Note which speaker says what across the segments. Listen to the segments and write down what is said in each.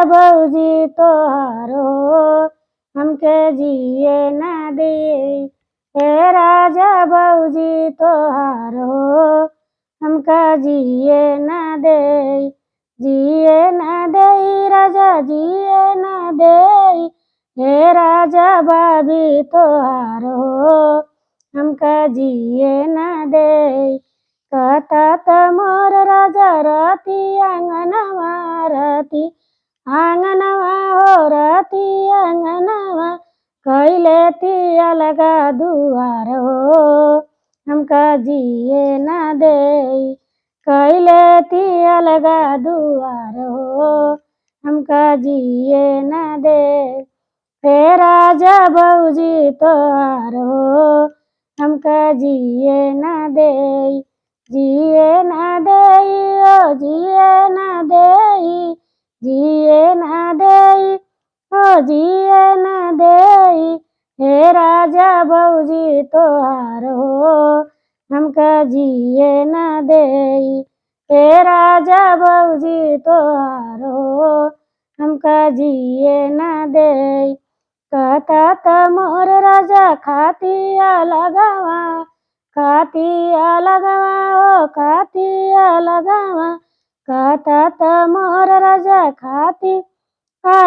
Speaker 1: बऊजी तोहारो हमके जिए ना दे। हे राजा बऊजी तोहारो हमका जिए ना दे। जिए ना दे राजा जिए ना दे। हे राजा बाबी तोहारो हमका जिए ना दे। कहता त मोर राजा रती आंगनवा रती आंगनवा हो रती आंगनवा कैले ती अलगा दुआर हो हमका जिए ना दे। कैले ती अलगा दुआर हो हमका जिए ना दे। हे राजा बऊजी तोहारो हमका जिए ना दे। जिए ना दे ओ जिए ना दे। जिए ना दे ओ जिए ना दे। हे राजा बऊजी तोहारो हमका जिए ना दे। हे राजा बऊजी तोहारो हमका जिए ना दे। कहता त मोर राजा खातिया लगावा खातिया लगावा ओ खातिया लगावा। कहता त मोर राजा खाती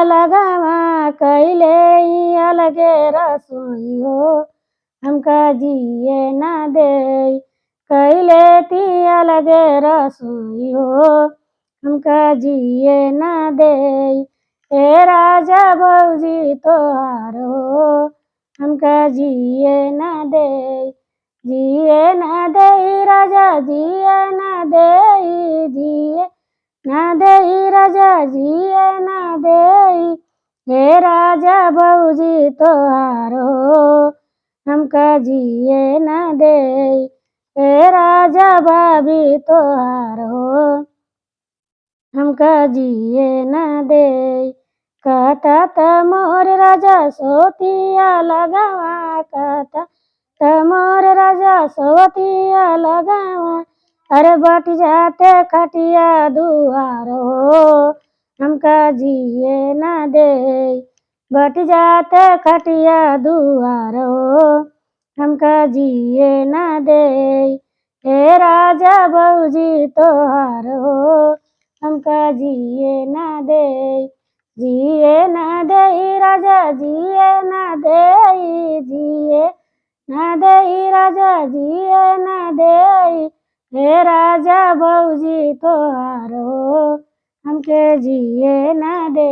Speaker 1: लगावा कैले अलगे रसोई हो हमका जिए ना दे। कैले ती अलगे रसोई हो हमका जिए ना दे। हे राजा बऊजी तोहारो हमका जिए ना दे। जिए ना दे राजा जिए ना दे। जिए ना दे राजा जिए ना दे। हे राजा बऊजी तोहारो हमका जिए ना दे। हे राजा बाबी तोहारो हमका जिए ना दे। कहता त मोर राजा सोतिया लगावा कहता त मोर राजा सोतिया लगावा। अरे बट जाते खटिया दुआर हो हमका जिए ना दे। बट जाते खटिया दुआर हो हमका जिए ना दे। हे राजा बऊजी तोहारो हमका जिए ना दे। जिए ना दे राजा जिए ना दे। जिए ना दे राजा जिए ना दे। हे राजा बऊजी तोहारो हमके जिए ना दे।